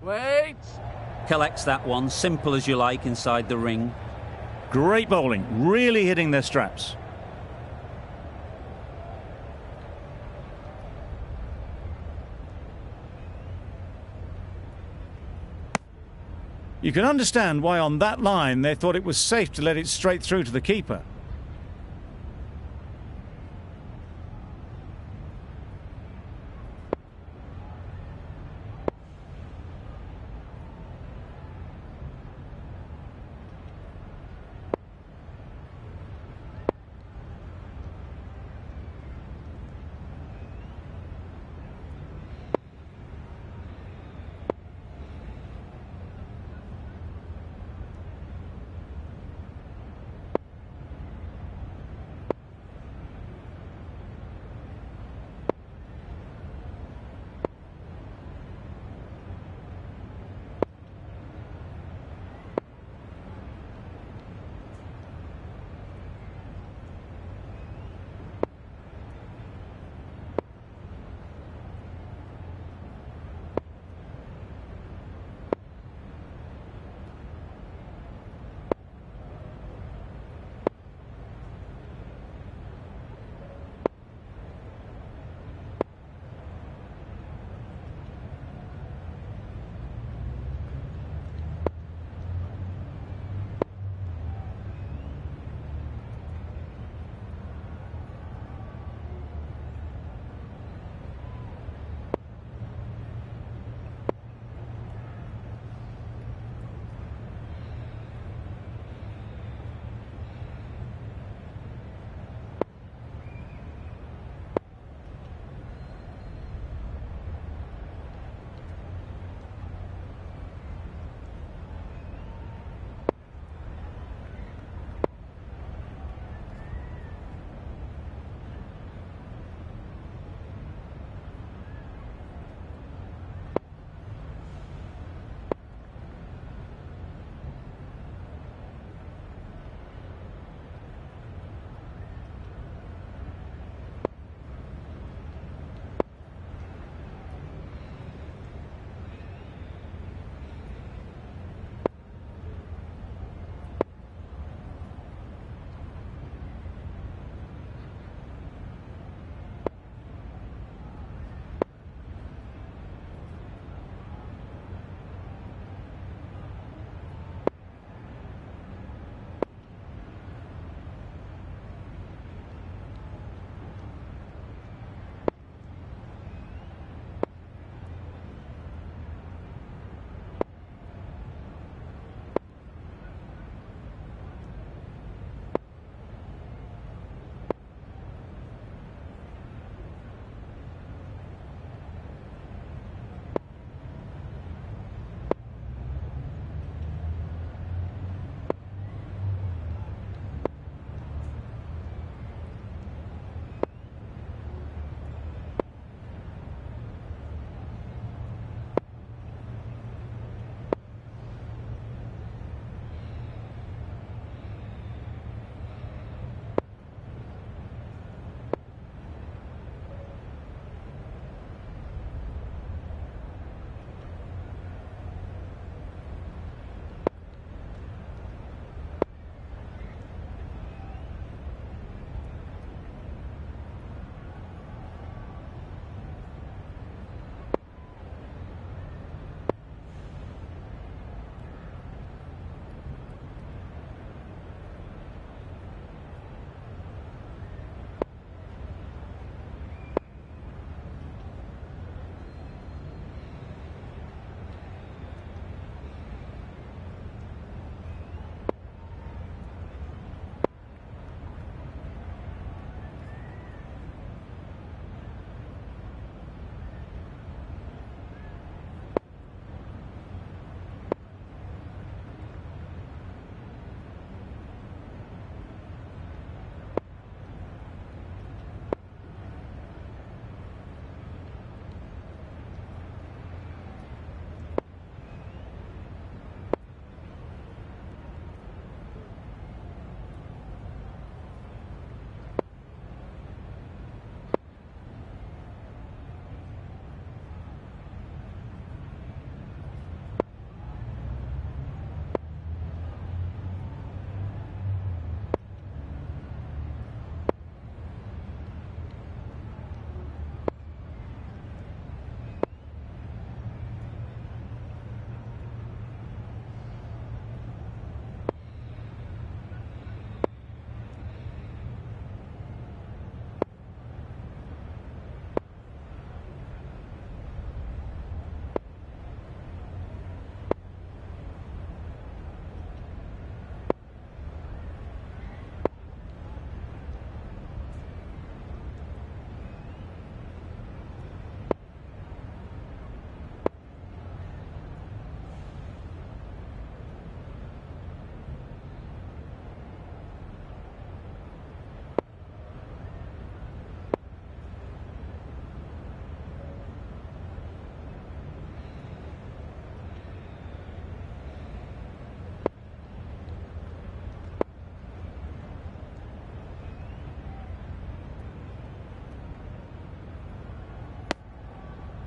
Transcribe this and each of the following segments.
Wait! Collects that one, simple as you like, inside the ring. Great bowling, really hitting their straps. You can understand why on that line they thought it was safe to let it straight through to the keeper.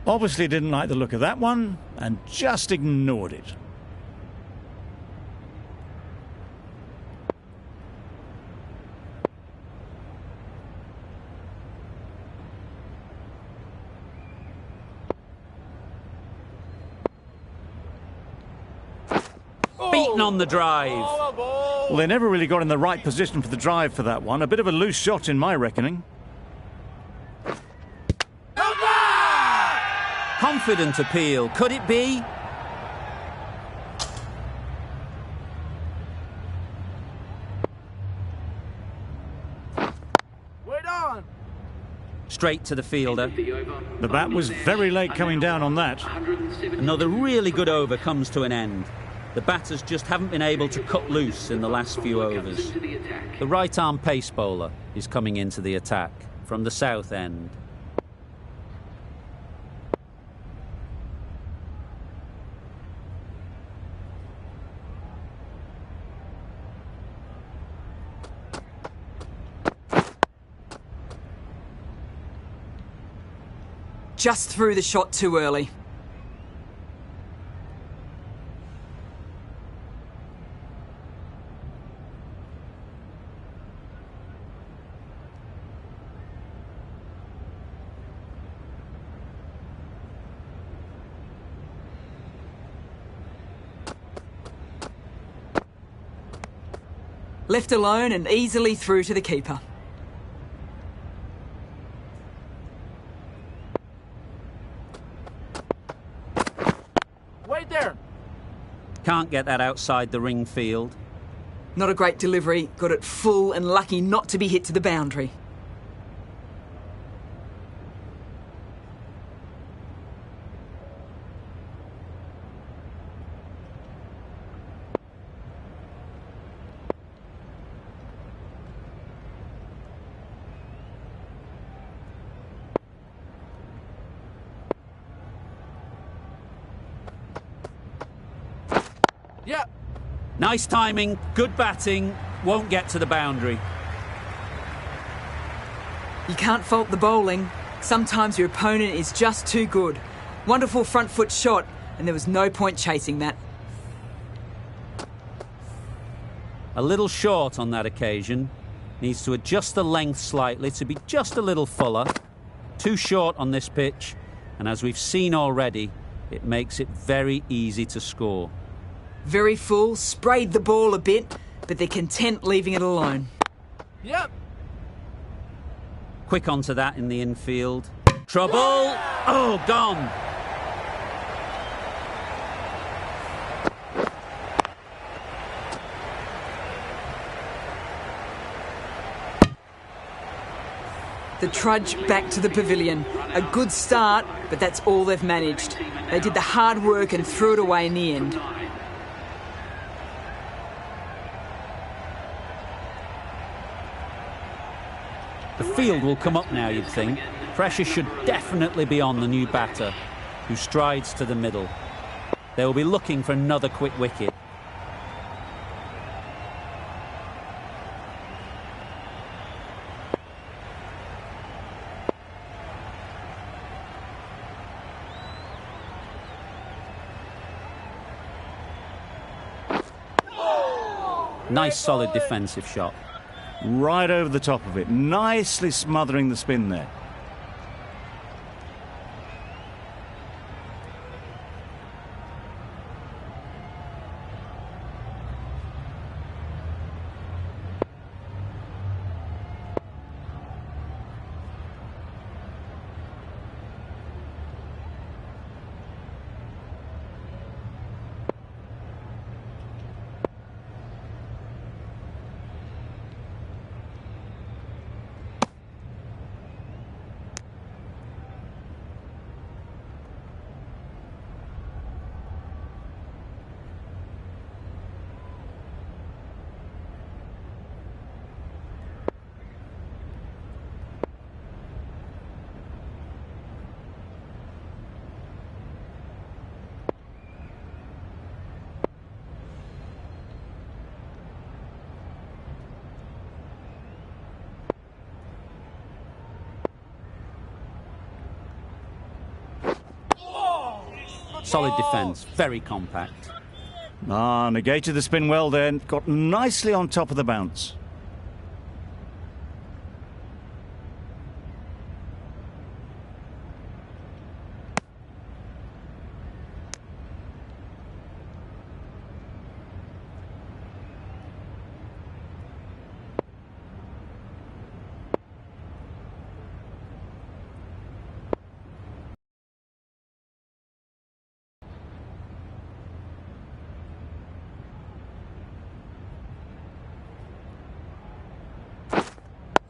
Obviously didn't like the look of that one and just ignored it. Beaten on the drive. Well, they never really got in the right position for the drive for that one. A bit of a loose shot in my reckoning. Confident appeal. Could it be? Wait on. Straight to the fielder. The bat was very late coming down on that. Another really good over comes to an end. The batters just haven't been able to cut loose in the last few overs. The right-arm pace bowler is coming into the attack from the south end. Just threw the shot too early. Left alone and easily through to the keeper. Wait there. Can't get that outside the ring field. Not a great delivery, got it full and lucky not to be hit to the boundary. Yeah. Nice timing, good batting, won't get to the boundary. You can't fault the bowling. Sometimes your opponent is just too good. Wonderful front foot shot, and there was no point chasing that. A little short on that occasion. Needs to adjust the length slightly to be just a little fuller. Too short on this pitch, and as we've seen already, it makes it very easy to score. Very full, sprayed the ball a bit, but they're content leaving it alone. Yep. Quick onto that in the infield. Trouble! Oh, gone! The trudge back to the pavilion. A good start, but that's all they've managed. They did the hard work and threw it away in the end. The field will come up now, you'd think. Pressure should definitely be on the new batter, who strides to the middle. They will be looking for another quick wicket. Nice solid defensive shot. Right over the top of it, nicely smothering the spin there. Solid defence, very compact. Ah, negated the spin well there, got nicely on top of the bounce.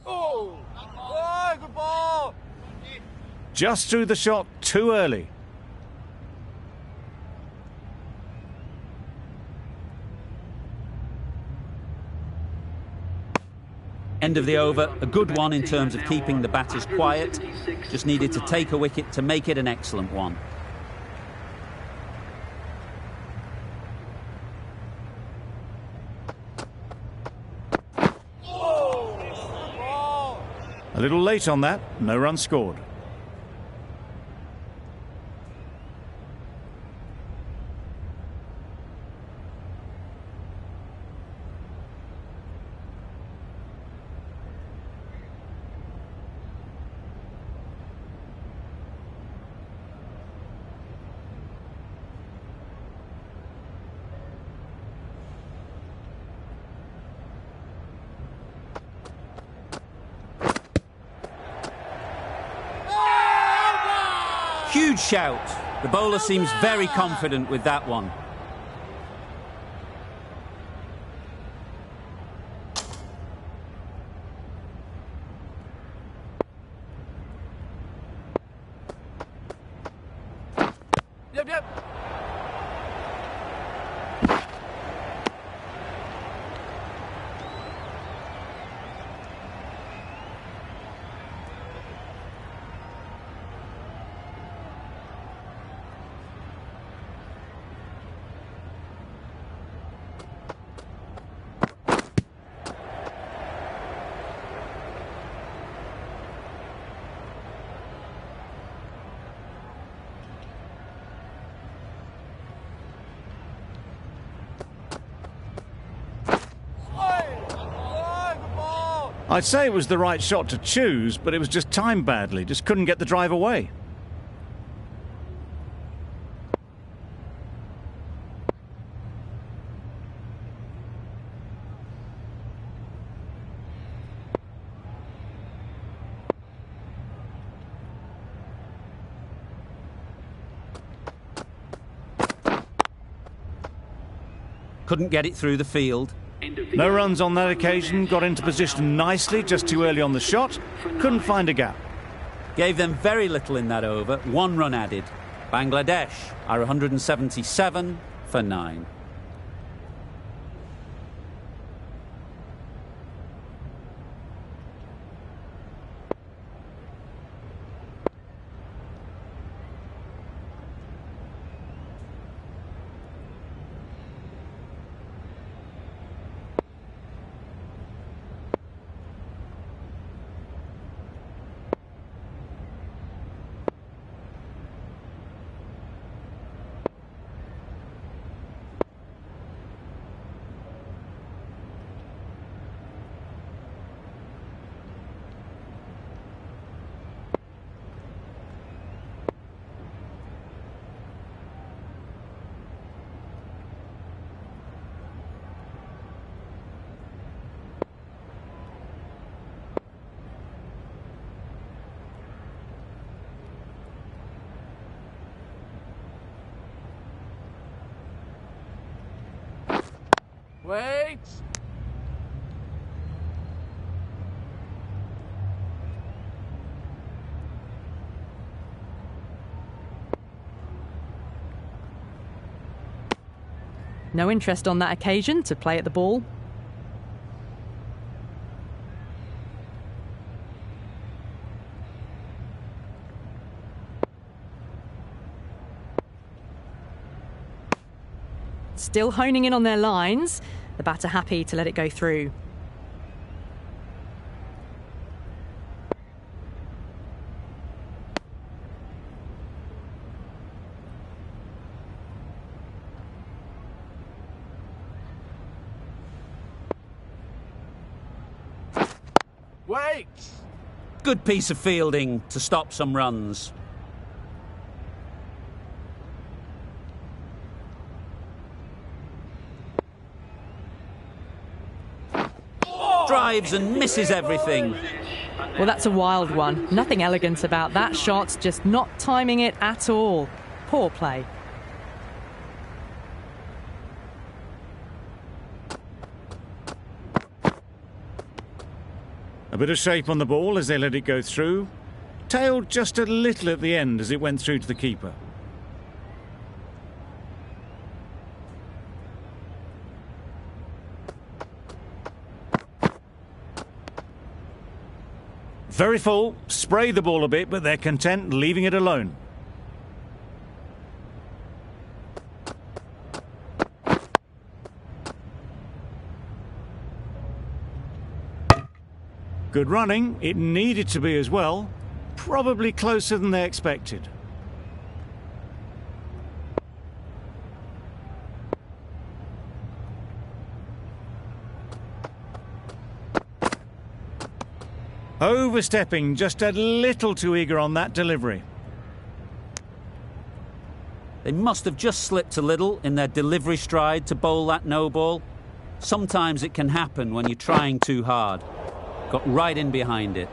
Oh, good ball. Just threw the shot too early. End of the over, a good one in terms of keeping the batters quiet. Just needed to take a wicket to make it an excellent one. A little late on that, no run scored. Huge shout. The bowler seems very confident with that one. Yep. I'd say it was the right shot to choose, but it was just timed badly, just couldn't get the drive away. Couldn't get it through the field. No runs on that occasion, got into position nicely, just too early on the shot, couldn't find a gap. Gave them very little in that over, 1 run added. Bangladesh are 177 for 9. Wait. No interest on that occasion to play at the ball. Still honing in on their lines. The batter happy to let it go through. Wait! Good piece of fielding to stop some runs. Drives and misses everything. Well, that's a wild one. Nothing elegant about that shot, just not timing it at all. Poor play. A bit of shape on the ball as they let it go through. Tailed just a little at the end as it went through to the keeper. Very full, spray the ball a bit, but they're content leaving it alone. Good running, it needed to be as well. Probably closer than they expected. Overstepping, just a little too eager on that delivery. They must have just slipped a little in their delivery stride to bowl that no ball. Sometimes it can happen when you're trying too hard. Got right in behind it.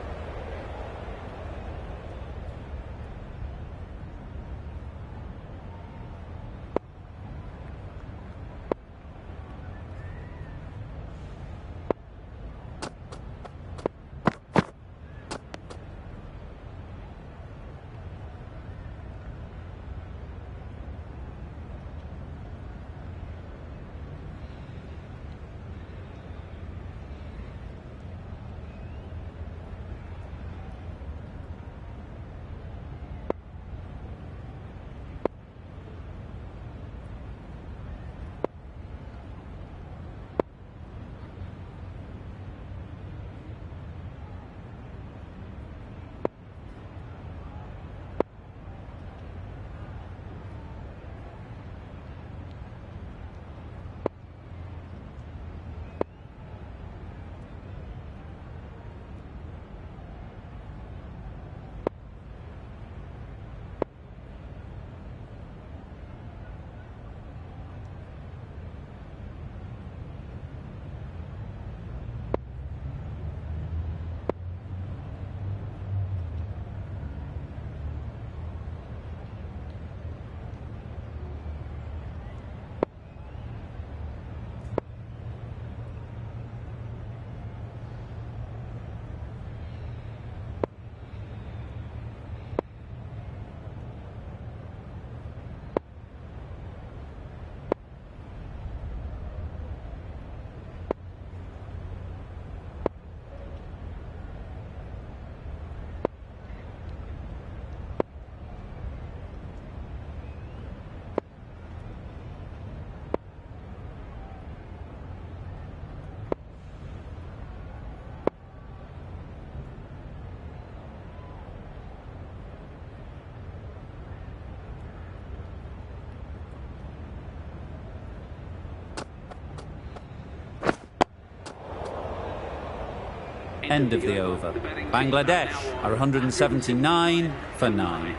End of the over. Bangladesh are 179 for 9.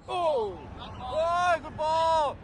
Oh! Oh, good ball!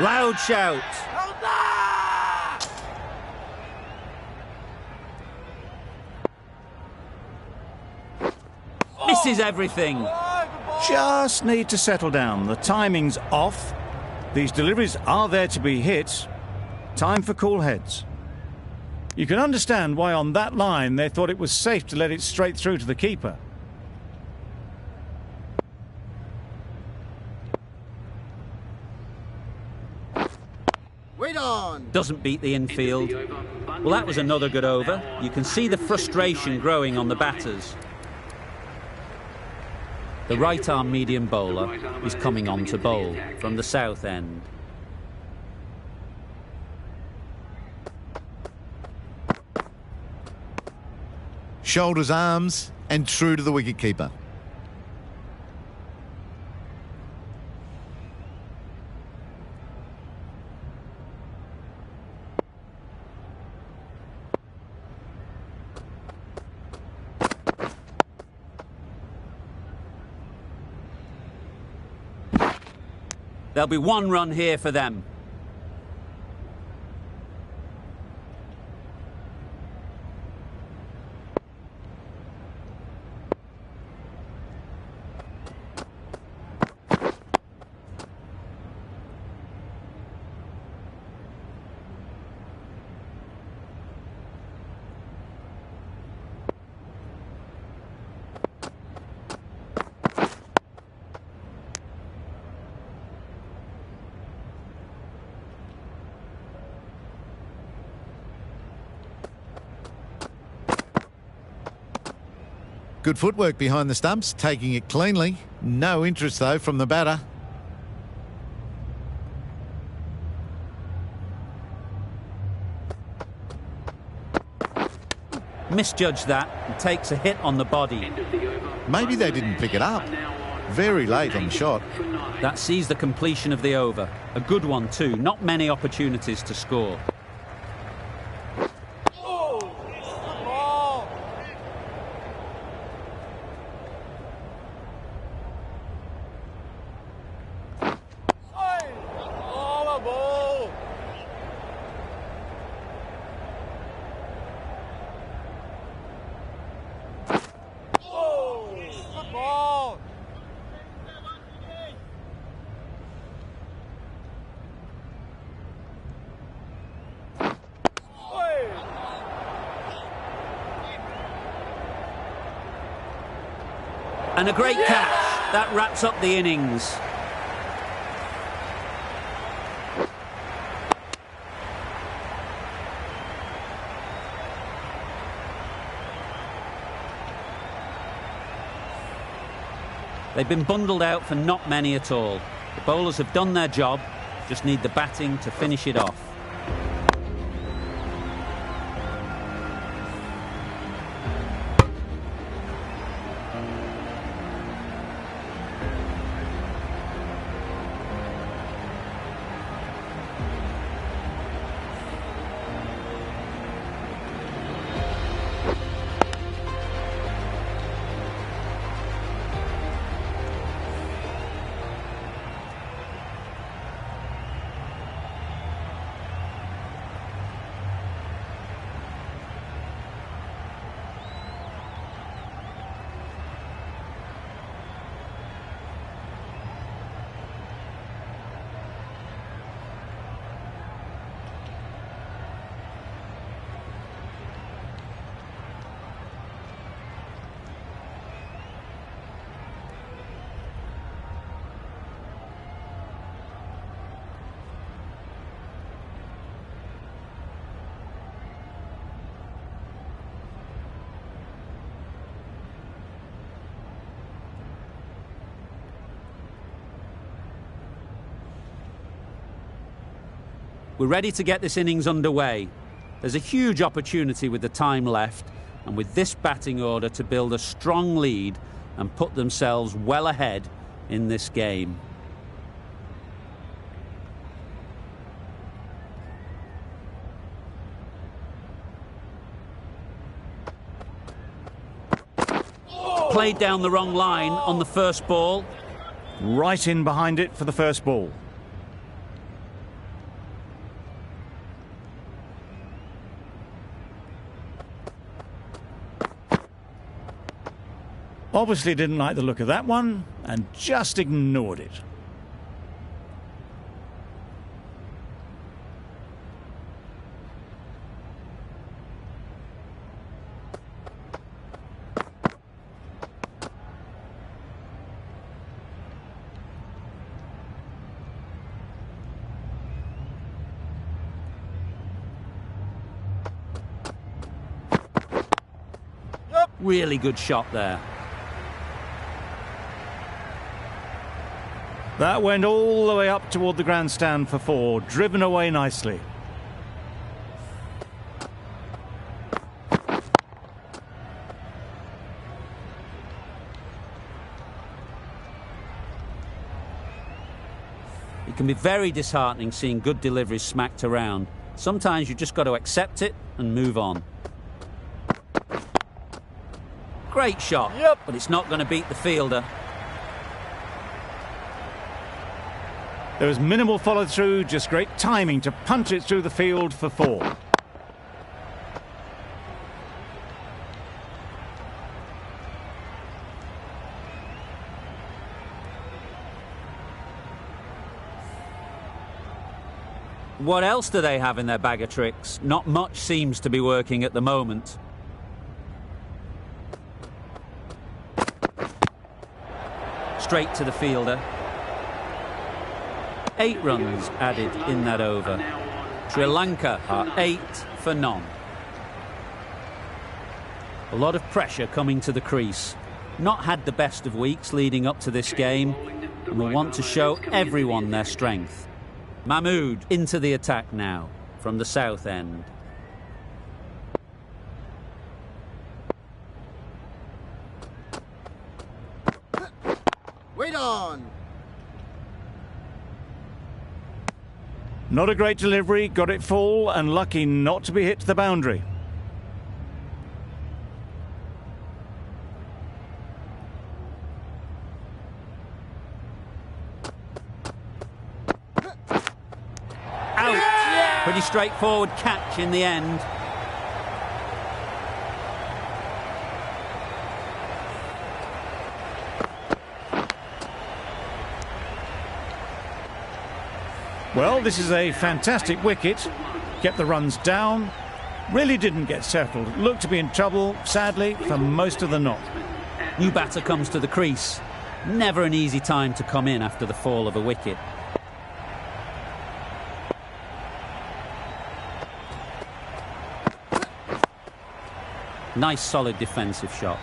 Loud shout. Misses everything. Just need to settle down. The timing's off. These deliveries are there to be hit. Time for cool heads. You can understand why on that line they thought it was safe to let it straight through to the keeper. Wait on. Doesn't beat the infield. Well, that was another good over. You can see the frustration growing on the batters. The right-arm medium bowler is coming on to bowl from the south end. Shoulders, arms, and true to the wicketkeeper. There'll be one run here for them. Good footwork behind the stumps, taking it cleanly. No interest, though, from the batter. Misjudged that and takes a hit on the body. Maybe they didn't pick it up. Very late on the shot. That sees the completion of the over. A good one too. Not many opportunities to score. And a great catch. That wraps up the innings. They've been bundled out for not many at all. The bowlers have done their job, just need the batting to finish it off. We're ready to get this innings underway. There's a huge opportunity with the time left and with this batting order to build a strong lead and put themselves well ahead in this game. Played down the wrong line on the first ball. Right in behind it for the first ball. Obviously didn't like the look of that one and just ignored it. Really good shot there. That went all the way up toward the grandstand for 4, driven away nicely. It can be very disheartening seeing good deliveries smacked around. Sometimes you just got to accept it and move on. Great shot, but it's not going to beat the fielder. There was minimal follow-through, just great timing to punch it through the field for 4. What else do they have in their bag of tricks? Not much seems to be working at the moment. Straight to the fielder. 8 runs added in that over. Sri Lanka are 8 for none. A lot of pressure coming to the crease. Not had the best of weeks leading up to this game, and will want to show everyone their strength. Mahmood into the attack now from the south end. Wait on. Not a great delivery, got it full and lucky not to be hit to the boundary. Out! Pretty straightforward catch in the end. Well, this is a fantastic wicket. Kept the runs down. Really didn't get settled. Looked to be in trouble, sadly, for most of the knock. New batter comes to the crease. Never an easy time to come in after the fall of a wicket. Nice solid defensive shot.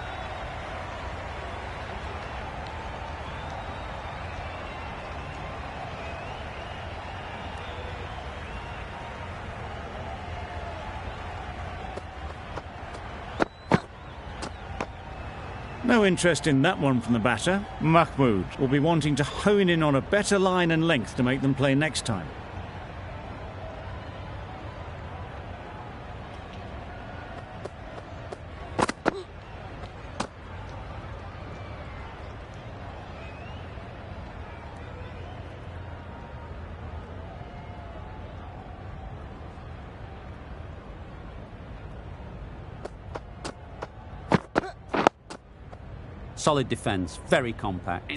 No interest in that one from the batter. Mahmood will be wanting to hone in on a better line and length to make them play next time. Solid defence, very compact.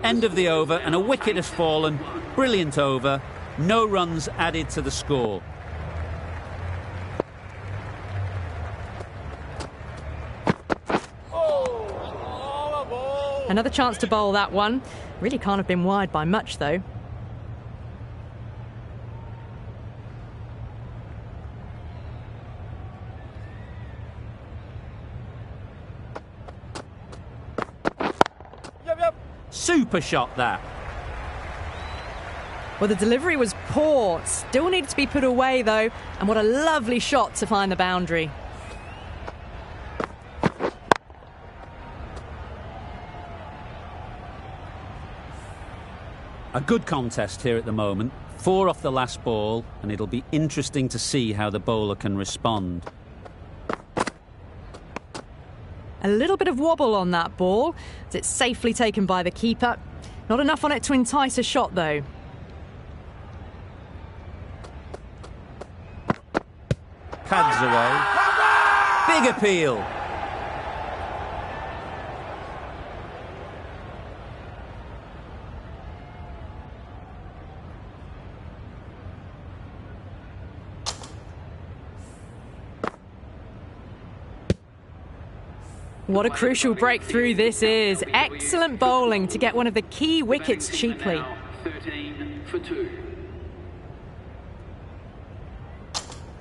End of the over, and a wicket has fallen. Brilliant over. No runs added to the score. Another chance to bowl that one. Really can't have been wide by much, though. Super shot that. Well, the delivery was poor. Still needed to be put away, though. And what a lovely shot to find the boundary. A good contest here at the moment. 4 off the last ball, and it'll be interesting to see how the bowler can respond. A little bit of wobble on that ball, as it's safely taken by the keeper. Not enough on it to entice a shot, though. Pads away. Big appeal. What a crucial breakthrough this is. Excellent bowling to get one of the key wickets cheaply. 13 for 2.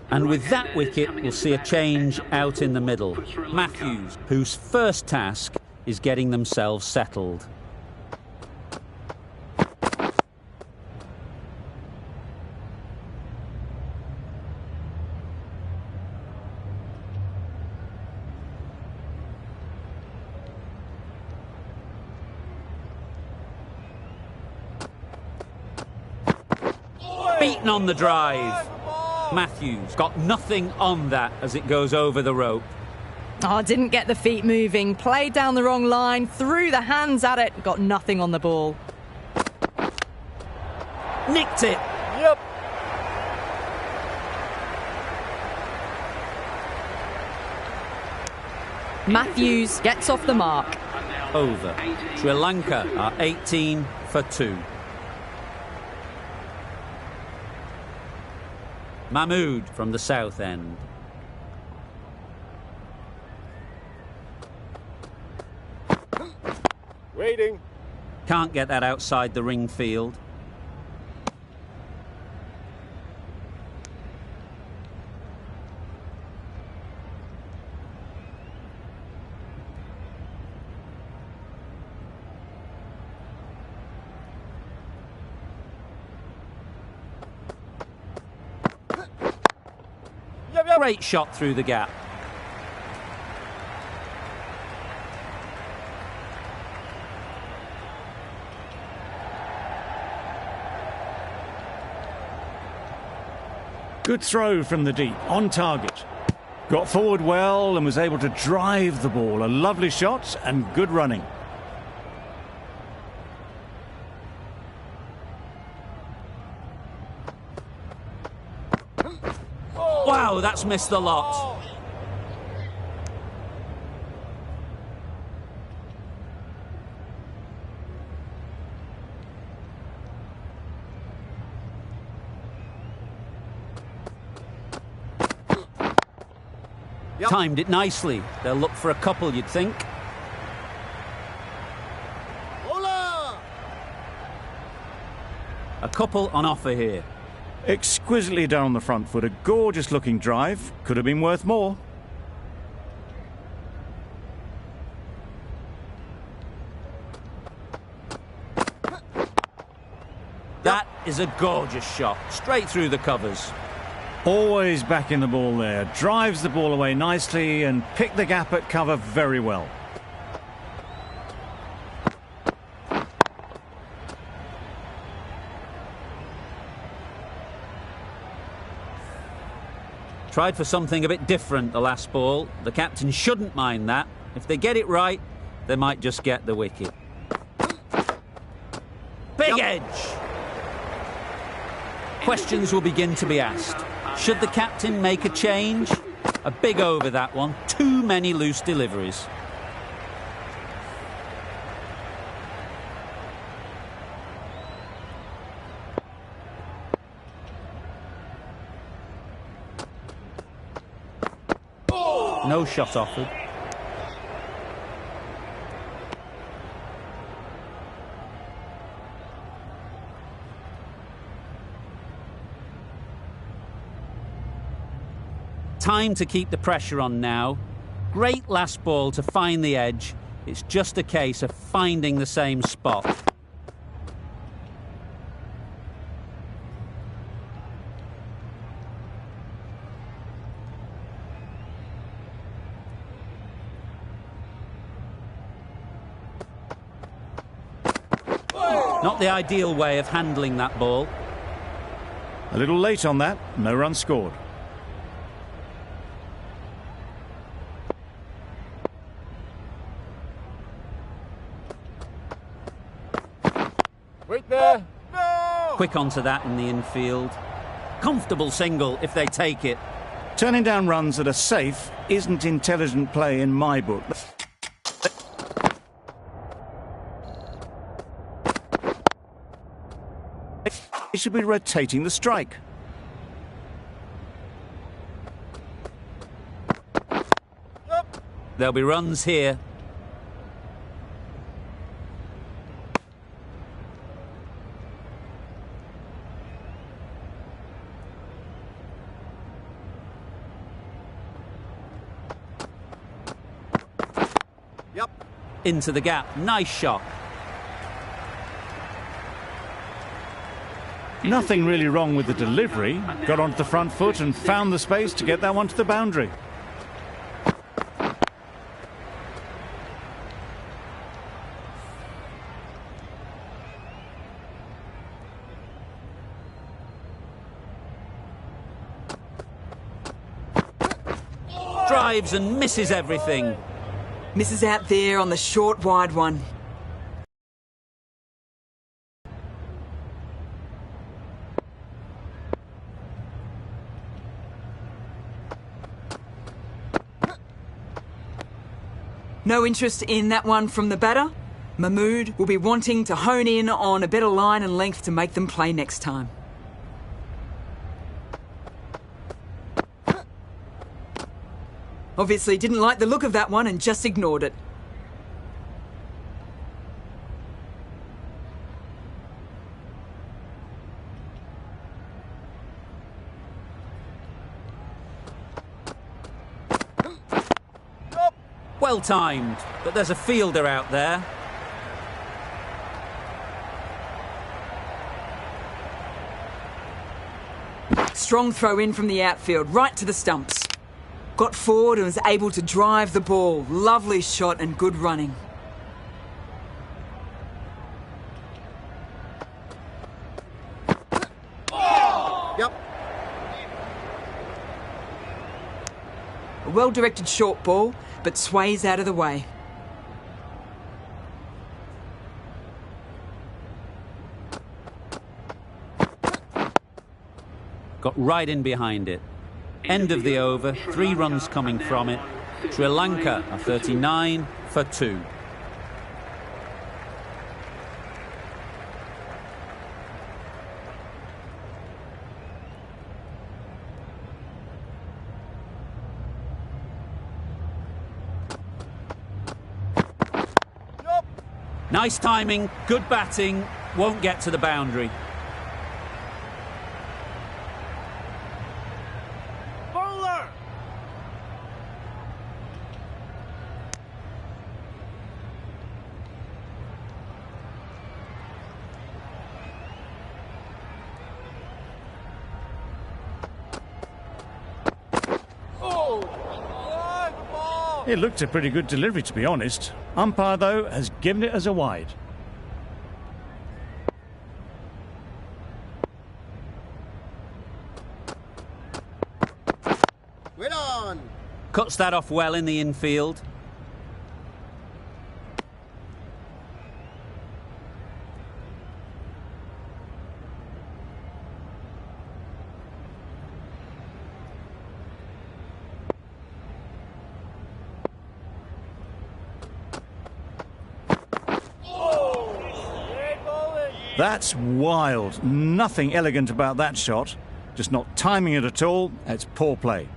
And with that wicket, we'll see a change out in the middle. Matthews, whose first task is getting themselves settled. Beaten on the drive. Matthews got nothing on that as it goes over the rope. Oh, didn't get the feet moving. Played down the wrong line, threw the hands at it, got nothing on the ball. Nicked it. Yep. Matthews gets off the mark. Over. Sri Lanka are 18 for 2. Mahmood from the south end. Waiting. Can't get that outside the ring field. Great shot through the gap. Good throw from the deep, on target. Got forward well and was able to drive the ball. A lovely shot and good running. Wow, that's missed the lot. Yep. Timed it nicely. They'll look for a couple, you'd think. Hola! A couple on offer here. Exquisitely done on the front foot. A gorgeous looking drive. Could have been worth more. That is a gorgeous shot. Straight through the covers. Always back in the ball there. Drives the ball away nicely and picked the gap at cover very well. Tried for something a bit different the last ball. The captain shouldn't mind that. If they get it right, they might just get the wicket. Big edge! Questions will begin to be asked. Should the captain make a change? A big over that one. Too many loose deliveries. No shot offered. Time to keep the pressure on now. Great last ball to find the edge. It's just a case of finding the same spot. Not the ideal way of handling that ball. A little late on that. No run scored. Wait there. No! Quick onto that in the infield. Comfortable single if they take it. Turning down runs that are safe isn't intelligent play in my book. They should be rotating the strike. Yep. There'll be runs here. Yep. Into the gap. Nice shot. Nothing really wrong with the delivery. Got onto the front foot and found the space to get that one to the boundary. Drives and misses everything. Misses out there on the short, wide one. No interest in that one from the batter. Mahmood will be wanting to hone in on a better line and length to make them play next time. Obviously didn't like the look of that one and just ignored it. Well timed, but there's a fielder out there. Strong throw in from the outfield, right to the stumps. Got forward and was able to drive the ball. Lovely shot and good running. Yep. A well-directed short ball, but sways out of the way. Got right in behind it. End of the over, 3 runs coming from it. Sri Lanka are 39 for 2. Nice timing, good batting, won't get to the boundary. Bowler! Oh! Good ball! It looked a pretty good delivery, to be honest. Umpire, though, has given it as a wide. Wait on! Cuts that off well in the infield. That's wild. Nothing elegant about that shot. Just not timing it at all. It's poor play.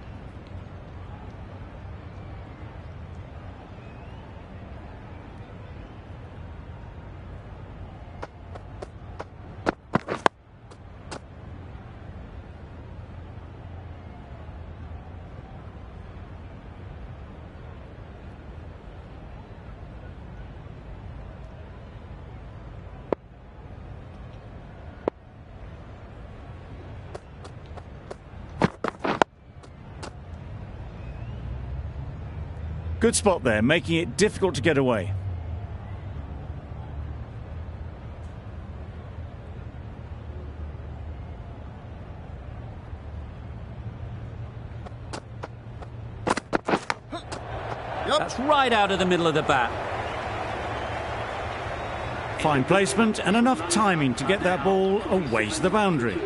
Good spot there, making it difficult to get away. That's right out of the middle of the bat. Fine placement and enough timing to get that ball away to the boundary.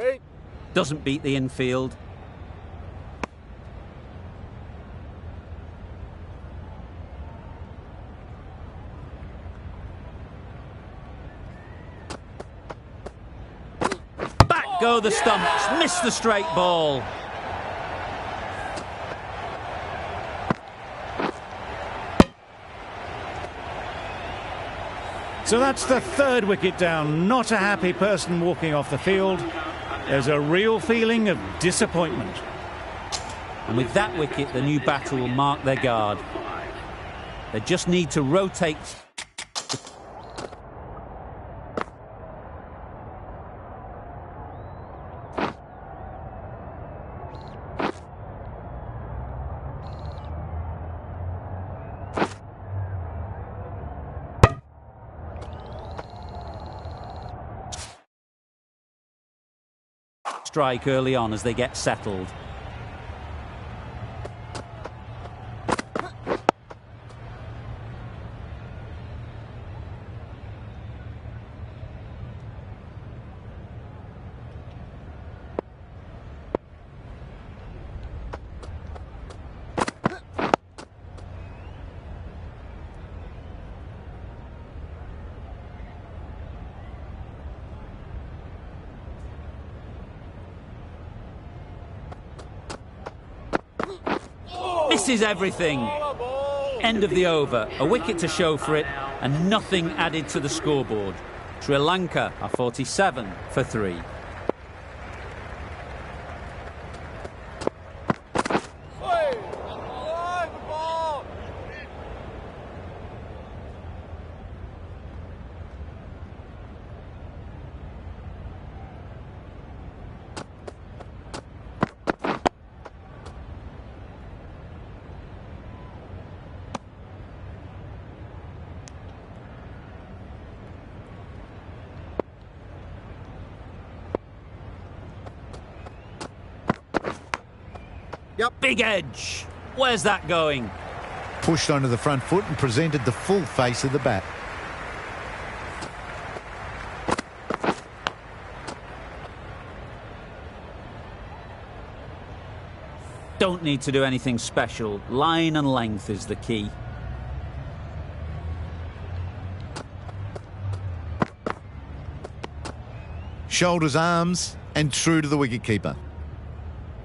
Wait. Doesn't beat the infield. Back go the stumps. Missed the straight ball. So that's the third wicket down. Not a happy person walking off the field. There's a real feeling of disappointment. And with that wicket, the new batter will mark their guard. They just need to rotate. Strike early on as they get settled. Misses everything. End of the over. A wicket to show for it and nothing added to the scoreboard. Sri Lanka are 47 for 3. Yep. Big edge. Where's that going? Pushed onto the front foot and presented the full face of the bat. Don't need to do anything special. Line and length is the key. Shoulders, arms, and true to the wicketkeeper.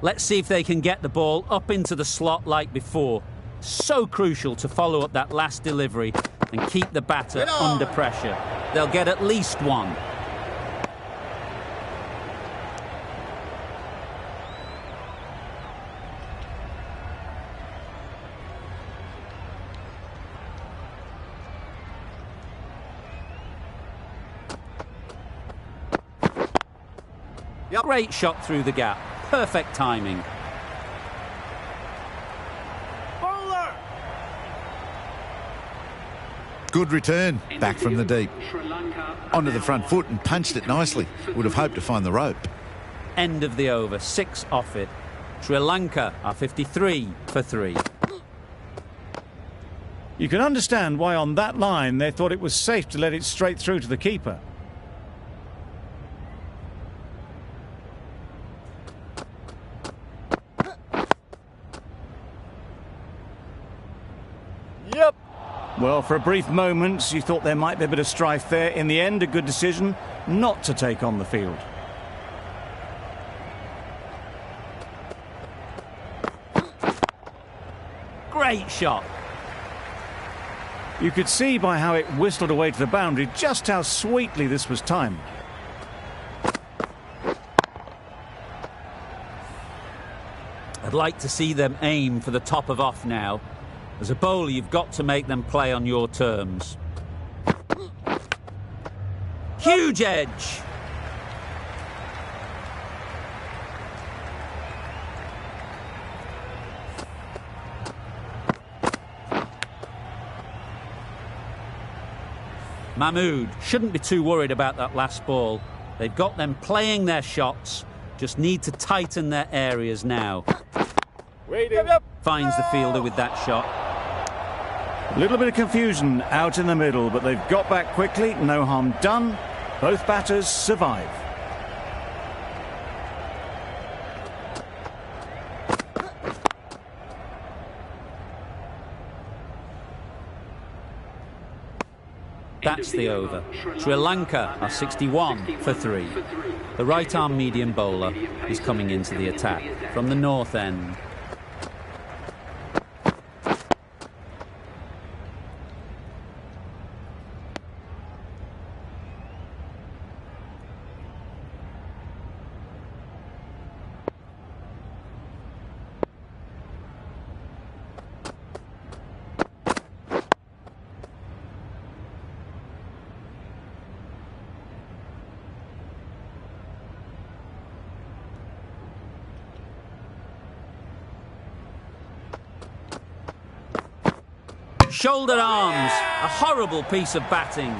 Let's see if they can get the ball up into the slot like before. So crucial to follow up that last delivery and keep the batter under pressure. They'll get at least one. Yep. Great shot through the gap. Perfect timing. Bowler. Good return, back from the deep. Onto the front foot and punched it nicely. Would have hoped to find the rope. End of the over. 6 off it. Sri Lanka are 53 for 3. You can understand why on that line they thought it was safe to let it straight through to the keeper. Yep. Well, for a brief moment, you thought there might be a bit of strife there. In the end, a good decision not to take on the field. Great shot. You could see by how it whistled away to the boundary just how sweetly this was timed. I'd like to see them aim for the top of off now. As a bowler, you've got to make them play on your terms. Huge edge. Mahmood shouldn't be too worried about that last ball. They've got them playing their shots, just need to tighten their areas now. Finds the fielder with that shot. A little bit of confusion out in the middle, but they've got back quickly. No harm done. Both batters survive. That's the over. Sri Lanka are 61 for 3. The right-arm medium bowler is coming into the attack from the north end. Shoulder arms, a horrible piece of batting.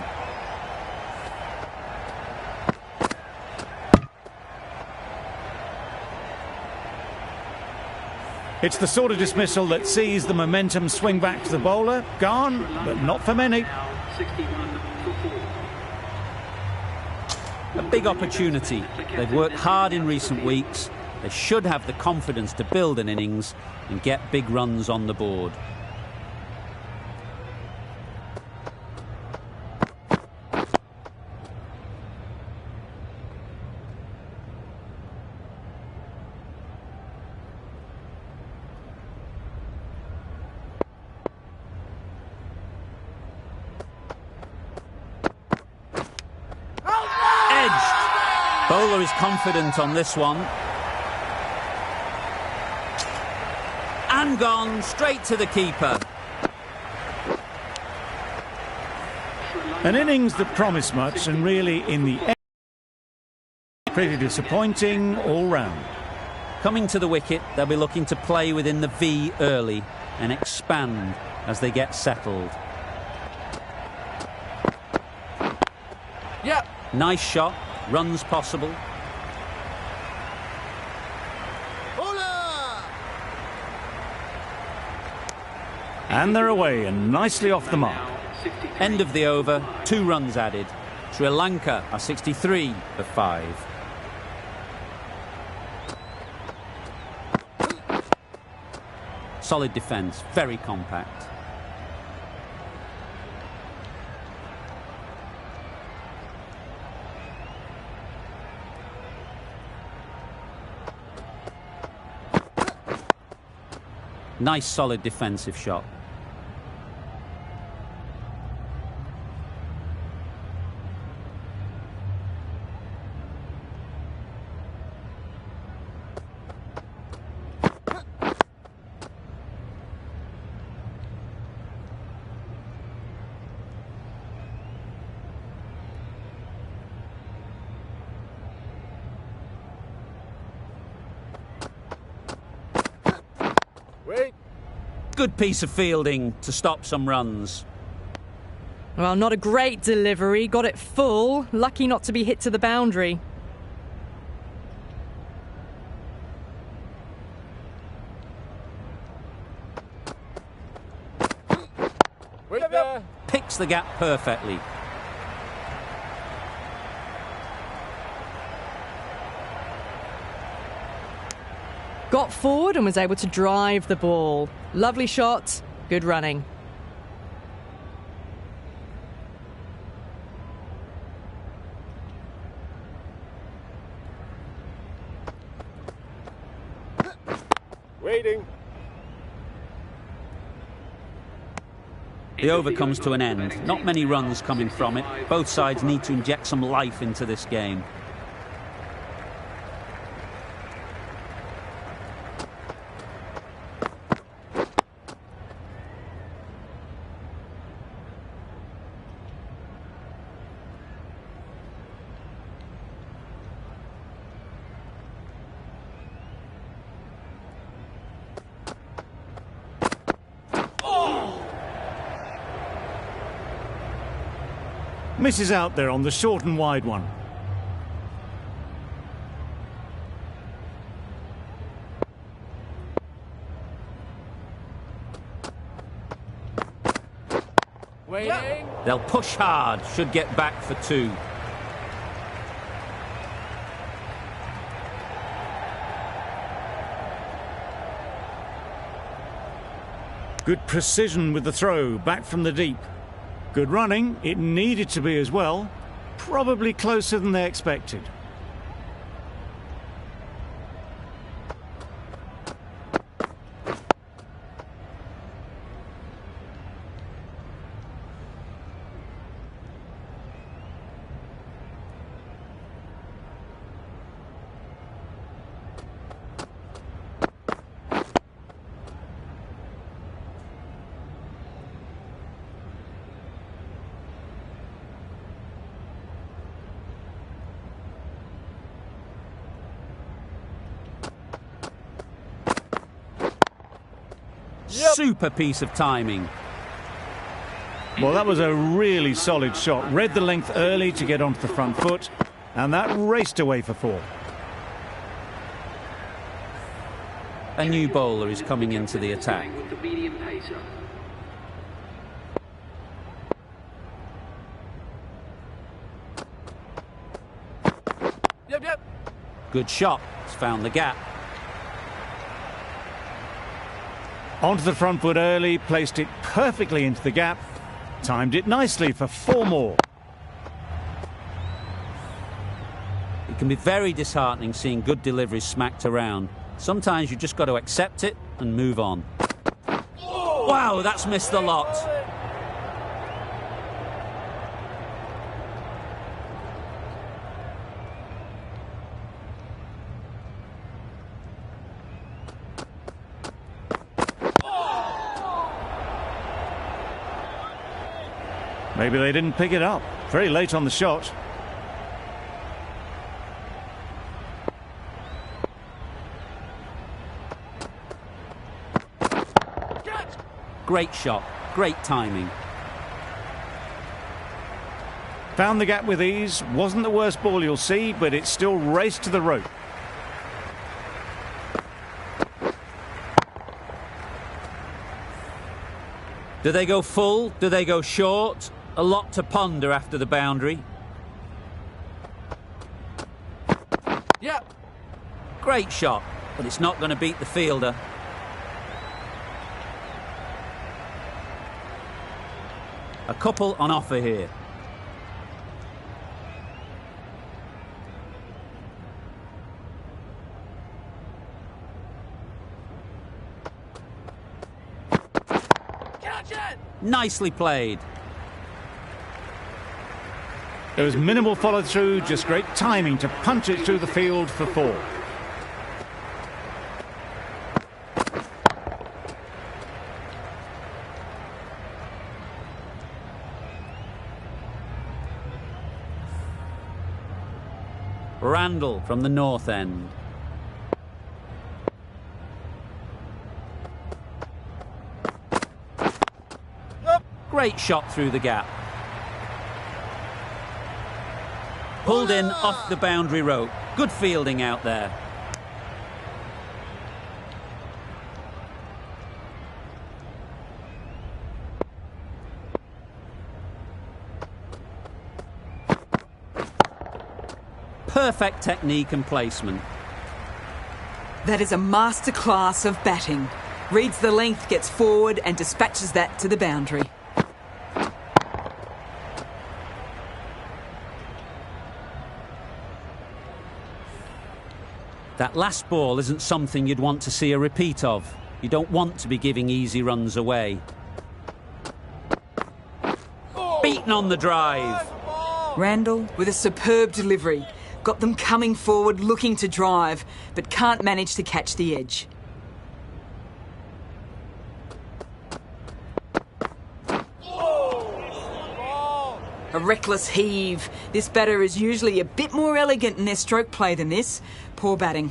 It's the sort of dismissal that sees the momentum swing back to the bowler. Gone, but not for many. A big opportunity. They've worked hard in recent weeks. They should have the confidence to build an innings and get big runs on the board. Bowler is confident on this one. And gone straight to the keeper. An innings that promised much and really in the end pretty disappointing all round. Coming to the wicket, they'll be looking to play within the V early and expand as they get settled. Yep. Nice shot. Runs possible. Bowler! And they're away and nicely off the mark. End of the over, 2 runs added. Sri Lanka are 63 for 5. Solid defence, very compact. Nice solid defensive shot. Wait. Good piece of fielding to stop some runs. Well, not a great delivery. Got it full. Lucky not to be hit to the boundary. Wait there. Picks the gap perfectly. Got forward and was able to drive the ball. Lovely shot. Good running. Waiting. The over comes to an end. Not many runs coming from it. Both sides need to inject some life into this game. Misses out there on the short and wide one. Waiting. They'll push hard, should get back for 2. Good precision with the throw, back from the deep. Good running. It needed to be as well. Probably closer than they expected. Super piece of timing. Well, that was a really solid shot. Read the length early to get onto the front foot, and that raced away for 4. A new bowler is coming into the attack. With the medium pacer. Yep. Good shot. It's found the gap. Onto the front foot early, placed it perfectly into the gap, timed it nicely for 4 more. It can be very disheartening seeing good deliveries smacked around. Sometimes you just got to accept it and move on. Wow, that's missed the lot. Maybe they didn't pick it up. Very late on the shot. Great shot. Great timing. Found the gap with ease. Wasn't the worst ball you'll see, but it still raced to the rope. Do they go full? Do they go short? A lot to ponder after the boundary. Yep. Great shot, but it's not going to beat the fielder. A couple on offer here. Catch it! Nicely played. There was minimal follow-through, just great timing to punch it through the field for 4. Randall from the north end. Great shot through the gap. Pulled in off the boundary rope. Good fielding out there. Perfect technique and placement. That is a masterclass of batting. Reads the length, gets forward and dispatches that to the boundary. That last ball isn't something you'd want to see a repeat of. You don't want to be giving easy runs away. Beaten on the drive. Randall with a superb delivery. Got them coming forward looking to drive, but can't manage to catch the edge. A reckless heave. This batter is usually a bit more elegant in their stroke play than this. Poor batting.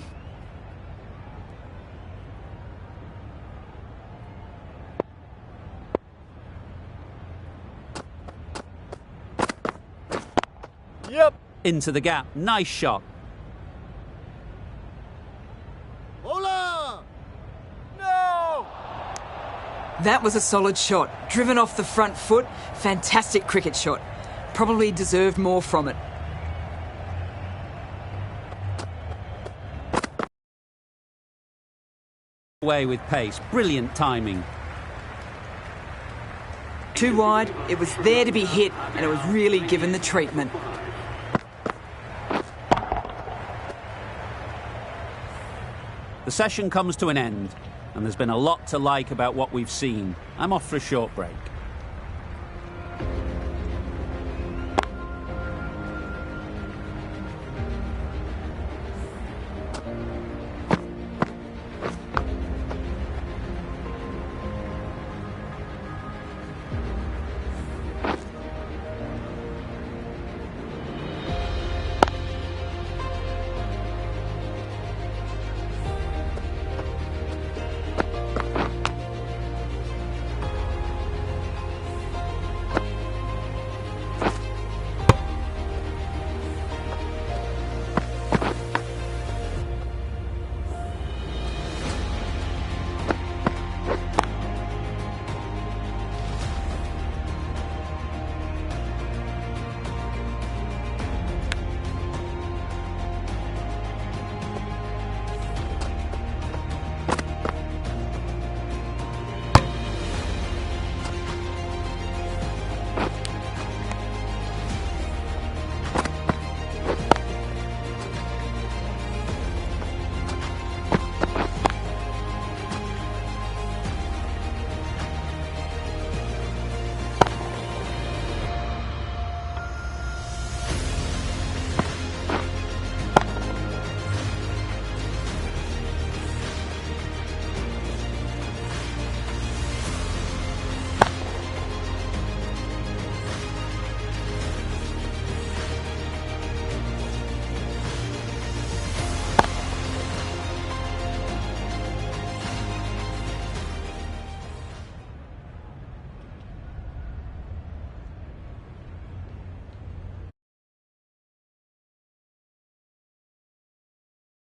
Yep. Into the gap. Nice shot. Hola! No! That was a solid shot. Driven off the front foot. Fantastic cricket shot. Probably deserved more from it. Away with pace. Brilliant timing. Too wide, it was there to be hit, and it was really given the treatment. The session comes to an end, and there's been a lot to like about what we've seen. I'm off for a short break.